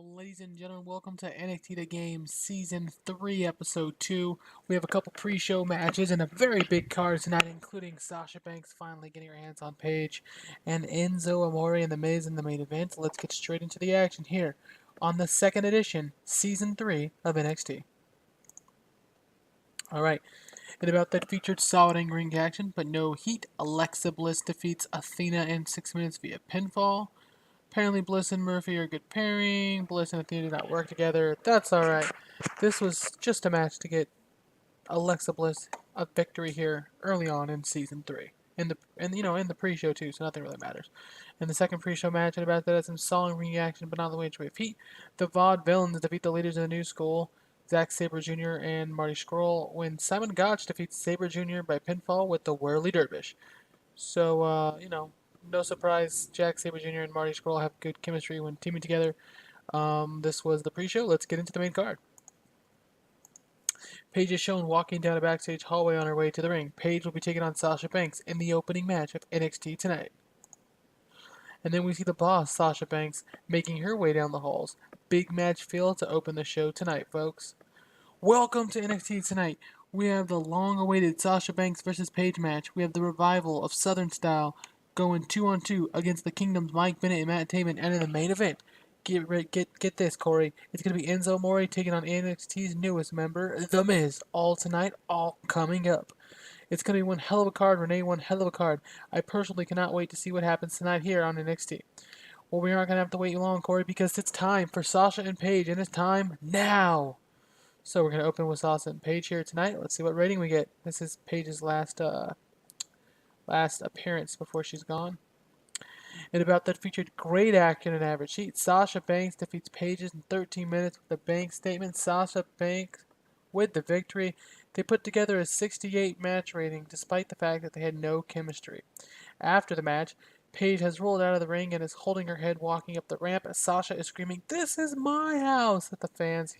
Ladies and gentlemen, welcome to NXT The Game Season 3, Episode 2. We have a couple pre-show matches and a very big card tonight, including Sasha Banks finally getting her hands on Paige and Enzo Amore and The Miz in the main event. Let's get straight into the action here on the second edition, Season 3 of NXT. Alright, and about that featured solid in-ring action, but no heat. Alexa Bliss defeats Athena in 6 minutes via pinfall. Apparently Bliss and Murphy are a good pairing. Bliss and Athena do not work together. That's alright. This was just a match to get Alexa Bliss a victory here early on in season 3. In the pre-show too, so nothing really matters. In the second pre-show match, and about that had some solid ring action, but not the way to heat. The Vaude Villains defeat the leaders of the new school, Zack Sabre Jr. and Marty Scurll, when Simon Gotch defeats Sabre Jr. by pinfall with the Whirly Dervish. So, no surprise, Jack Sabre Jr. and Marty Scurll have good chemistry when teaming together. This was the pre-show. Let's get into the main card. Paige is shown walking down a backstage hallway on her way to the ring. Paige will be taking on Sasha Banks in the opening match of NXT tonight. And then we see the boss, Sasha Banks, making her way down the halls. Big match feel to open the show tonight, folks. Welcome to NXT tonight. We have the long-awaited Sasha Banks versus Paige match. We have the revival of Southern Style going 2-on-2 against the Kingdom's Mike Bennett and Matt Taven, and in the main event, get this, Corey. It's going to be Enzo Amore taking on NXT's newest member, The Miz. All tonight, all coming up. It's going to be one hell of a card, Renee, one hell of a card. I personally cannot wait to see what happens tonight here on NXT. Well, we aren't going to have to wait long, Corey, because it's time for Sasha and Paige, and it's time now. So we're going to open with Sasha and Paige here tonight. Let's see what rating we get. This is Paige's last appearance before she's gone. And about that featured great action and average heat. Sasha Banks defeats Paige in 13 minutes with a Banks statement. Sasha Banks with the victory. They put together a 68 match rating despite the fact that they had no chemistry. After the match, Paige has rolled out of the ring and is holding her head walking up the ramp as Sasha is screaming, "This is my house!" at the fans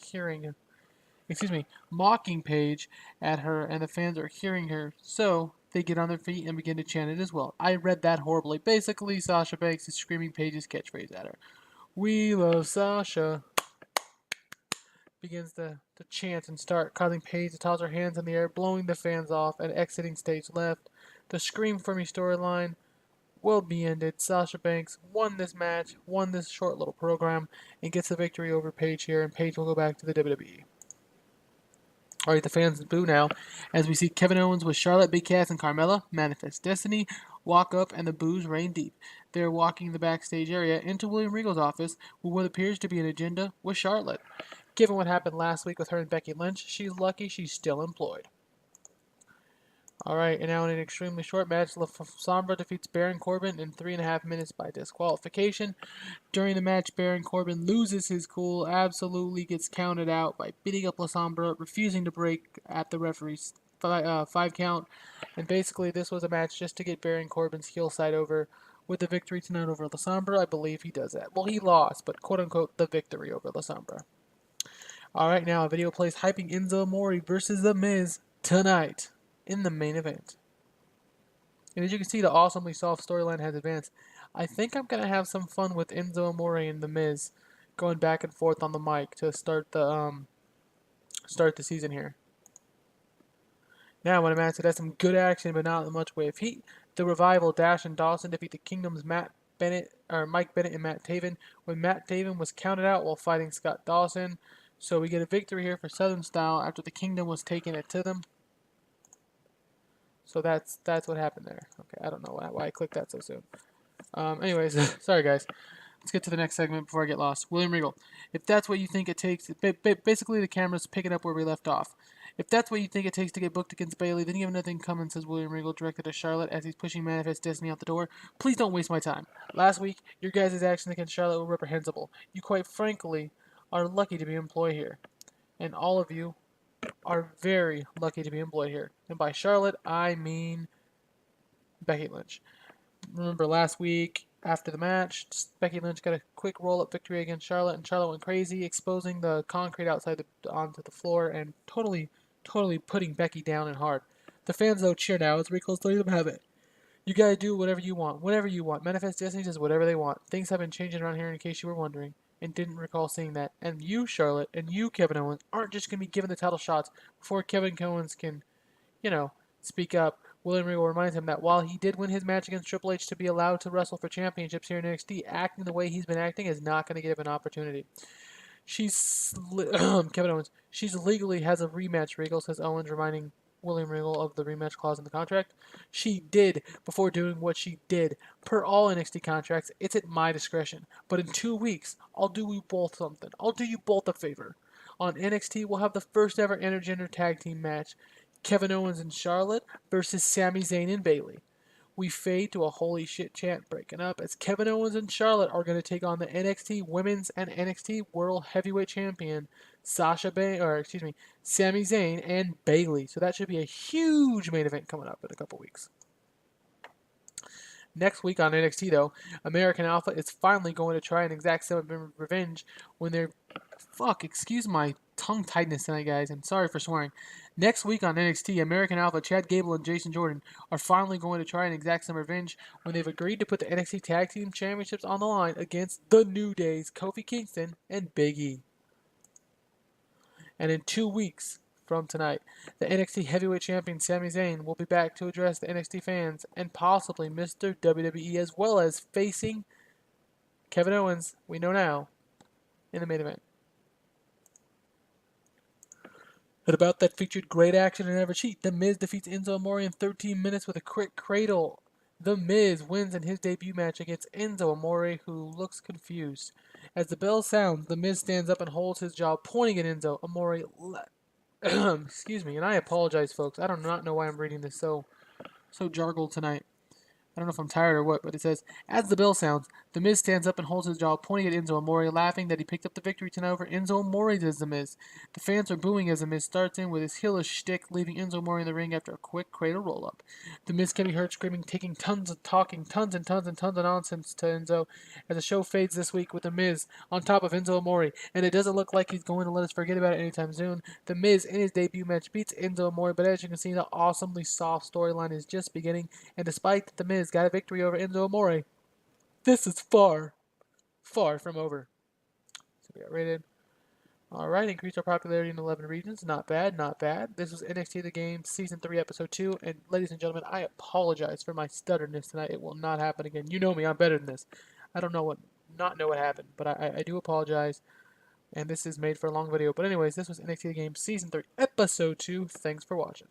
mocking Paige at her, and the fans are hearing her, so they get on their feet and begin to chant it as well. I read that horribly. Basically, Sasha Banks is screaming Paige's catchphrase at her. "We love Sasha." Begins to chant and start, causing Paige to toss her hands in the air, blowing the fans off and exiting stage left. The Scream For Me storyline will be ended. Sasha Banks won this match, won this short little program, and gets the victory over Paige here, and Paige will go back to the WWE. Alright, the fans boo now as we see Kevin Owens with Charlotte, Big Cass, and Carmella, Manifest Destiny, walk up and the boos rain deep. They're walking the backstage area into William Regal's office with what appears to be an agenda with Charlotte. Given what happened last week with her and Becky Lynch, she's lucky she's still employed. Alright, and now in an extremely short match, La Sombra defeats Baron Corbin in 3.5 minutes by disqualification. During the match, Baron Corbin loses his cool, absolutely gets counted out by beating up La Sombra, refusing to break at the referee's 5 count. And basically, this was a match just to get Baron Corbin's heel side over. With the victory tonight over La Sombra, I believe he does that. Well, he lost, but quote-unquote, the victory over La Sombra. Alright, now a video plays hyping Enzo Amore versus The Miz tonight in the main event. And as you can see, the awesomely soft storyline has advanced. I think I'm going to have some fun with Enzo Amore and The Miz going back and forth on the mic to start the season here. Now, when a match that has some good action but not much way of heat, the Revival, Dash, and Dawson defeat the Kingdom's Mike Bennett and Matt Taven when Matt Taven was counted out while fighting Scott Dawson. So we get a victory here for Southern Style after the Kingdom was taking it to them. So that's what happened there. Okay, I don't know why I clicked that so soon. Anyways, sorry guys. Let's get to the next segment before I get lost. William Regal. If that's what you think it takes, basically the camera's picking up where we left off. If that's what you think it takes to get booked against Bayley, then you have nothing coming, says William Regal, directed to Charlotte as he's pushing Manifest Destiny out the door. Please don't waste my time. Last week, your guys' actions against Charlotte were reprehensible. You quite frankly are lucky to be employed here. And all of you are very lucky to be employed here. And by Charlotte, I mean Becky Lynch. Remember last week, after the match, Becky Lynch got a quick roll-up victory against Charlotte, and Charlotte went crazy, exposing the concrete outside onto the floor and totally putting Becky down and hard. The fans, though, cheer now as Rico's letting them have it. You gotta do whatever you want, whenever you want. Manifest Destiny does whatever they want. Things have been changing around here in case you were wondering. and didn't recall seeing that. And you, Charlotte, and you, Kevin Owens, aren't just going to be given the title shots before Kevin Owens can, you know, speak up. William Regal reminds him that while he did win his match against Triple H to be allowed to wrestle for championships here in NXT, acting the way he's been acting is not going to give him an opportunity. Kevin Owens. She's legally has a rematch, Regal, says Owens, reminding William Regal of the rematch clause in the contract. She did before doing what she did. Per all NXT contracts, it's at my discretion. But in 2 weeks, I'll do you both something. I'll do you both a favor. On NXT, we'll have the first ever intergender tag team match. Kevin Owens and Charlotte versus Sami Zayn and Bayley. We fade to a holy shit chant breaking up as Kevin Owens and Charlotte are going to take on the NXT Women's and NXT World Heavyweight Champion Sami Zayn and Bayley. So that should be a huge main event coming up in a couple weeks. Next week on NXT, though, American Alpha is finally going to try an exact same revenge when they're... Fuck, excuse my tongue tightness tonight, guys. I'm sorry for swearing. Next week on NXT, American Alpha, Chad Gable, and Jason Jordan are finally going to try an exact same revenge when they've agreed to put the NXT Tag Team Championships on the line against the New Days, Kofi Kingston and Big E. And in 2 weeks from tonight, the NXT Heavyweight Champion Sami Zayn will be back to address the NXT fans and possibly Mr. WWE, as well as facing Kevin Owens, we know now, in the main event. But about that featured great action and never cheat. The Miz defeats Enzo Amore in 13 minutes with a quick cradle. The Miz wins in his debut match against Enzo Amore, who looks confused. As the bell sounds, The Miz stands up and holds his jaw, pointing at Enzo Amore. Excuse me, and I apologize, folks. I do not know why I'm reading this so jargled tonight. I don't know if I'm tired or what, but it says, as the bell sounds, The Miz stands up and holds his jaw, pointing at Enzo Amore, laughing that he picked up the victory tonight over Enzo Amore as The Miz. The fans are booing as The Miz starts in with his heelish shtick, leaving Enzo Amore in the ring after a quick cradle roll-up. The Miz can be heard screaming, taking tons of nonsense to Enzo as the show fades this week with The Miz on top of Enzo Amore, and it doesn't look like he's going to let us forget about it anytime soon. The Miz, in his debut match, beats Enzo Amore, but as you can see, the awesomely soft storyline is just beginning, and despite that The Miz got a victory over Enzo Amore, this is far from over. So we got rated. Alright, increased our popularity in 11 regions. Not bad, not bad. This was NXT The Game, Season 3, Episode 2. And ladies and gentlemen, I apologize for my stutterness tonight. It will not happen again. You know me, I'm better than this. I don't not know what happened, but I do apologize. And this is made for a long video. But anyways, this was NXT The Game, Season 3, Episode 2. Thanks for watching.